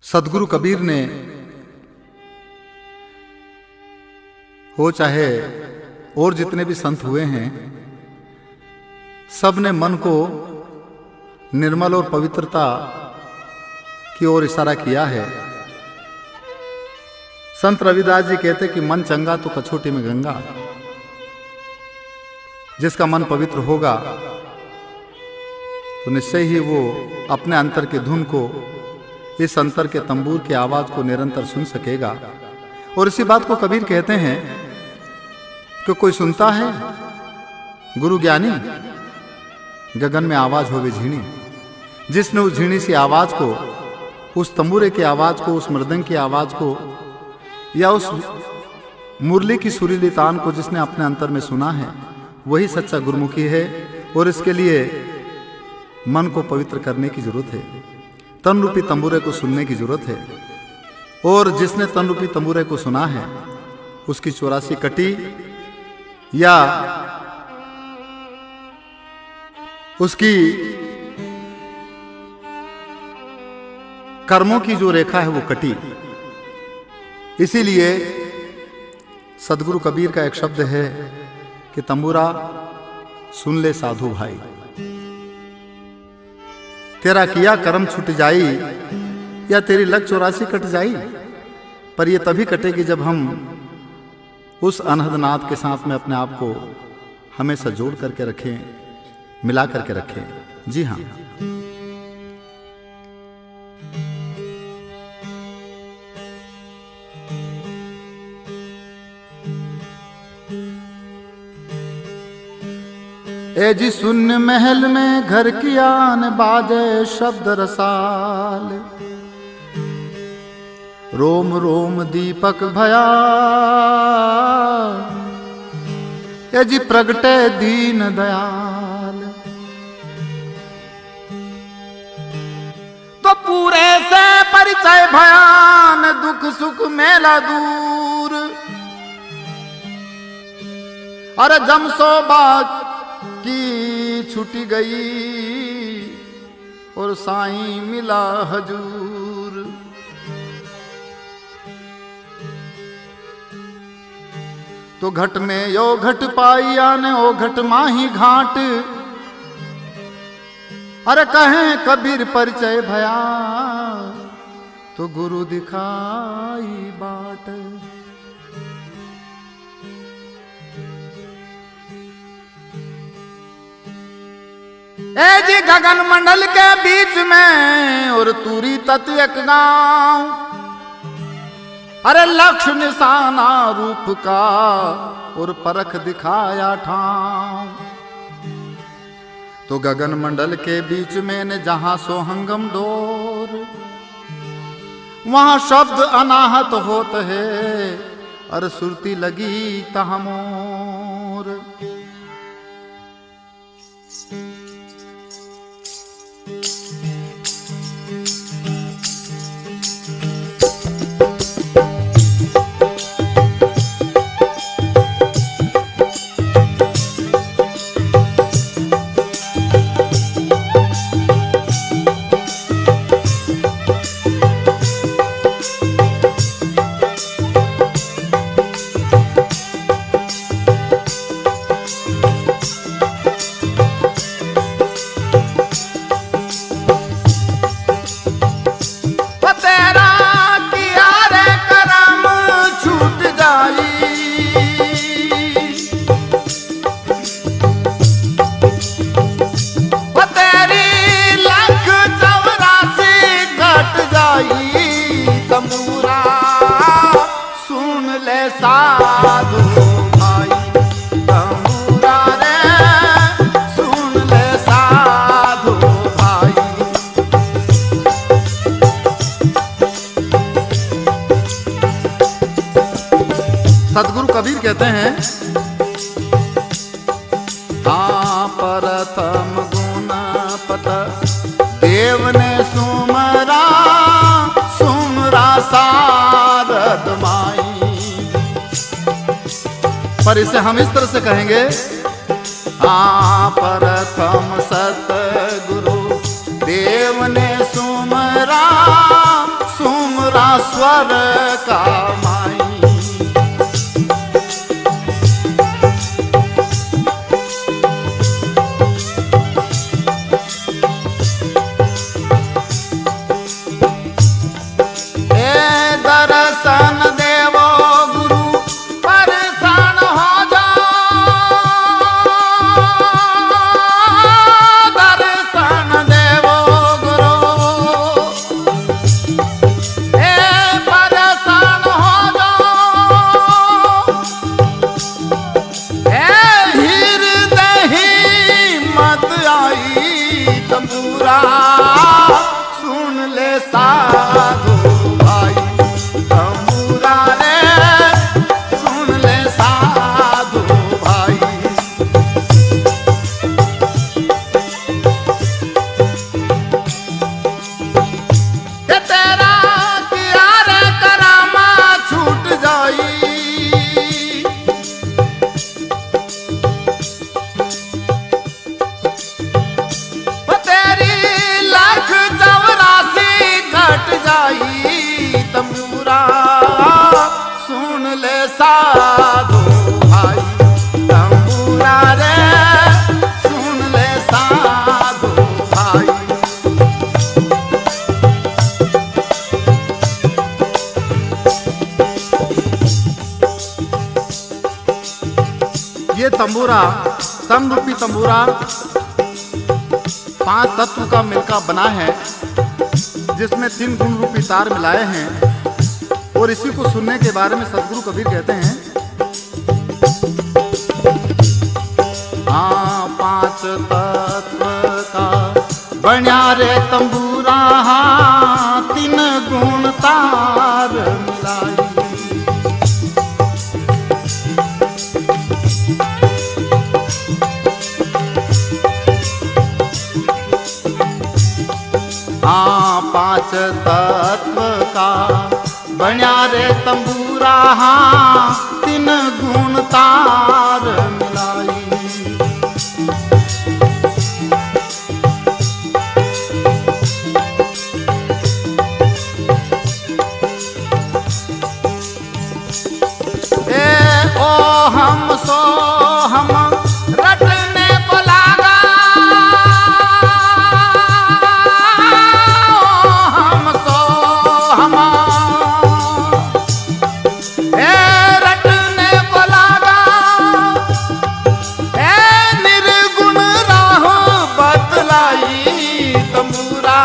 सदगुरु कबीर ने हो चाहे और जितने भी संत हुए हैं, सब ने मन को निर्मल और पवित्रता की ओर इशारा किया है। संत रविदास जी कहते कि मन चंगा तो कछोटी में गंगा। जिसका मन पवित्र होगा तो निश्चय ही वो अपने अंतर के धुन को, इस अंतर के तंबूर की आवाज को निरंतर सुन सकेगा। और इसी बात को कबीर कहते हैं कि कोई सुनता है गुरु ज्ञानी, गगन में आवाज होवे झीणी। जिसने उस झीणी सी आवाज को, उस तंबूरे की आवाज को, उस मृदंग की आवाज को या उस मुरली की सुरीली तान को जिसने अपने अंतर में सुना है, वही सच्चा गुरुमुखी है। और इसके लिए मन को पवित्र करने की जरूरत है, तन रूपी तंबूरे को सुनने की जरूरत है। और जिसने तन रूपी तंबूरे को सुना है, उसकी 84 कटी या उसकी कर्मों की जो रेखा है वो कटी। इसीलिए सदगुरु कबीर का एक शब्द है कि तंबूरा सुन ले साधु भाई, तेरा किया कर्म छूट जाई या तेरी लग 84 कट जाई। पर ये तभी कटेगी जब हम उस अनहद नाद के साथ में अपने आप को हमेशा जोड़ करके रखें, मिला करके रखें। जी हाँ, ए जी सुन महल में घर की आन बाजे शब्द रसाल, रोम रोम दीपक भया ए जी प्रगटे दीन दयाल। तो पूरे से परिचय भयान, दुख सुख मेला दूर। अरे जमसोबा की छुटी गई और साईं मिला हजूर। तो घट में यो घट पाई आने ओ घट माही घाट। अरे कहें कबीर परिचय भया तो गुरु दिखाई बाट। ए जी गगन मंडल के बीच में और तूरी तत एक गांव। अरे लक्ष्य निशाना रूप का और परख दिखाया ठाव। तो गगन मंडल के बीच में न जहां सोहंगम डोर, वहां शब्द अनाहत होत है और सुरती लगी तहमोर। तंबूरा सुन ले साधु भाई, तंबूरा रे सुन ले साधु भाई। सदगुरु कबीर कहते हैं, हाँ प्रथम गुण पत देव ने सुमरा, सुमरा सारद माई। पर इसे हम इस तरह से कहेंगे, हाँ प्रथम सतगुरु देव ने सुमरा, स्वर का माई। दर्शन देवो गुरु परेशान हो जाओ, दर्शन देवो गुरु परेशान हो जाओ। हृदय मत आई तंबूरा सुन ले साधु भाई, तंबूरा रे सुन ले साधु भाई। के तेरा किया रे करामा छूट जाई, तेरी लाख चौरासी घट जाई। तंबूरा सुन ले साधु भाई, तंबूरा रे सुन ले साधु भाई। ये तंबूरा समरूपी तंबूरा 5 तत्व का मिलकर बना है, जिसमें 3 गुण रूपी तार मिलाए हैं। और इसी को सुनने के बारे में सदगुरु कबीर कहते हैं, हाँ 5 तत्व का बन्या रे तंबूरा, 3 गुण तार मिलाई। हाँ 5 तत्व का बन्या रे तंबूरा, 3 गुण तार मिलाई। ओ हम सो हम रटने को लागा, हम सो हम रटने को लागा। निर्गुण राह बतलाई, तंबूरा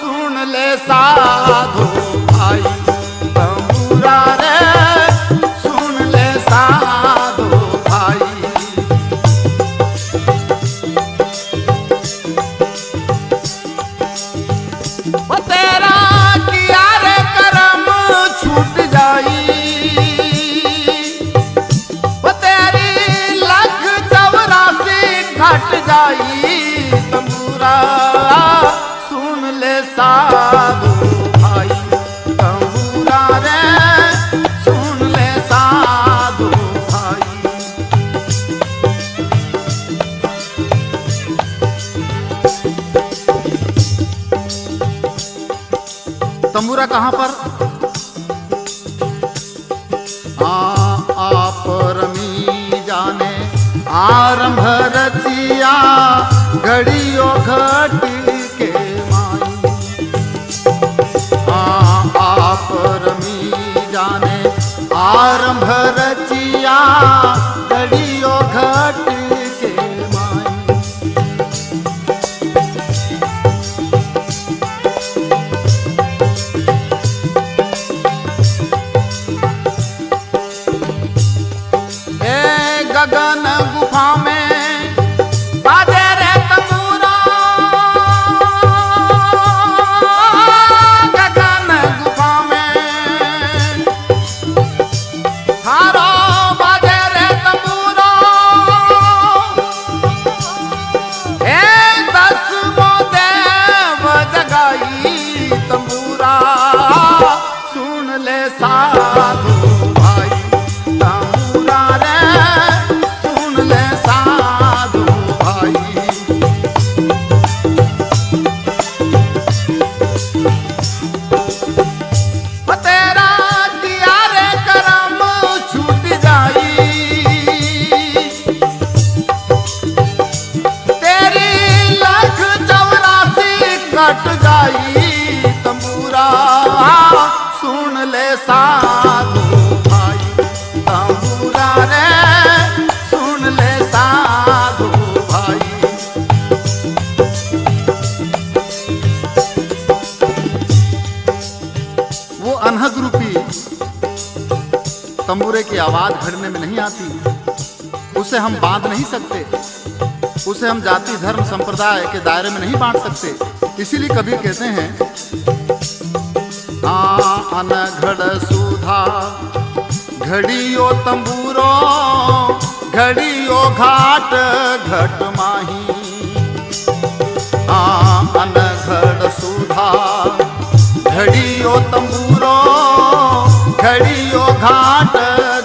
सुन ले साधु भाई, तंबूरा रे सुन ले साधु भाई। तेरा किया रे करम छूट जाई, तेरी लाख चौरासी घट जाई। तंबूरा सुन ले साधु भाई, तंबूरा रे सुन ले साधु भाई। तंबूरा कहाँ पर? आप रमी जाने आरंभ रचिया, घड़ियों घटी के माई। आप रमी जाने आरंभ रचिया, घड़ियों घटी के माई। गगन गुफा में बाजे रे तंबूरा, गगन गुफा में थारो बाजे रे तंबूरा। जाई तंबूरा सुन ले साधु भाई, तंबूरा रे सुन ले साधु भाई। वो अनहद रूपी तंबूरे की आवाज घड़ने में नहीं आती, उसे हम बांध नहीं सकते, उसे हम जाति धर्म संप्रदाय के दायरे में नहीं बांट सकते। इसीलिए कबीर कहते हैं अनघड़ सुधा घड़ियो तंबूरो घड़ियो घाट घट माही। अनघड़ सुधा घड़ियो तंबूरो घड़ियो घाट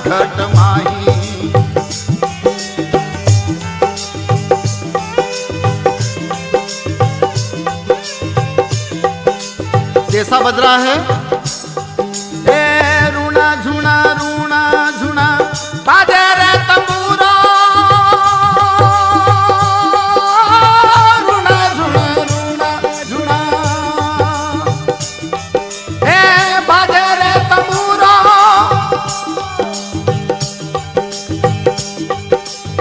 घट माही। कैसा बज रहा है? ए रूणा झुना बाजे रे तंबूरा, रूणा झुना ए बाजे रे तंबूरा।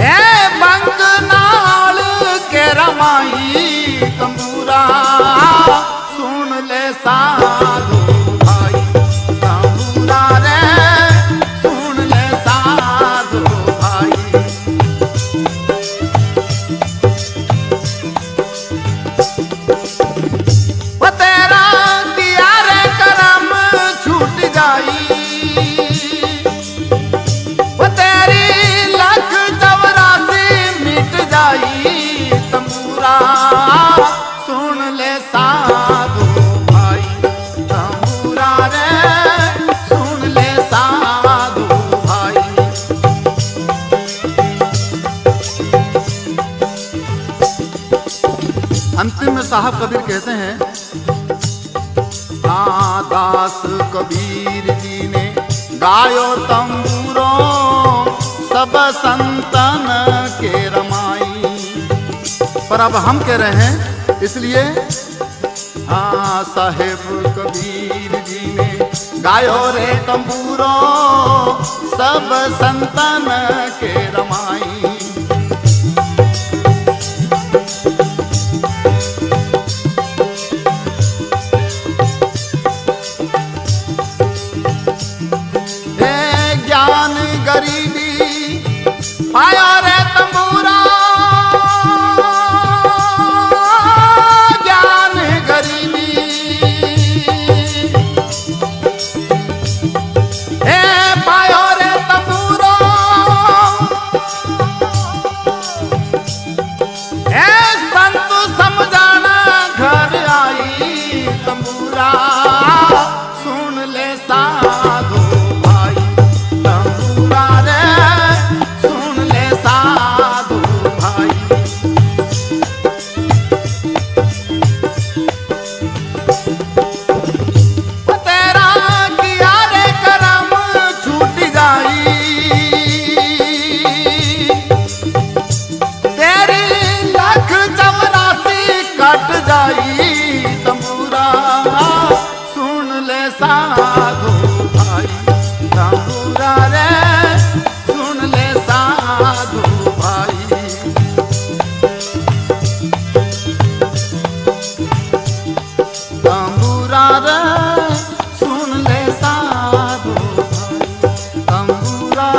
ए बंग नाल के रमाई तंबूरा सुन ले साधु भाई, तंबूरा रे सुन ले साधु भाई। वो तेरा दिया रे करम छूट जाई, वो तेरी लख 84 मिट जाई तंबूरा सुन ले साधु भाई, तंबूरा रे सुन ले साधु भाई। अंतिम में साहब कबीर कहते हैं दास कबीर जी ने गायो तंबूरो सब संतन के रमाई। पर अब हम कह रहे हैं इसलिए साहेब कबीर जी ने गायो रे तंबूरो सब संतन के रमाई। ज्ञान गरीबी पाया रे तंबूरा, सुन ले साधु भाई, तंबूरा रे सुन ले साधु भाई। तेरा किया रे करम छूट जाई, तेरी लख 84 कट जाई तंबूरा सुन ले साधु भाई, तंबूरा रे सुन ले साधु भाई। तंबूरा रे सुन ले साधु भाई, तंबूरा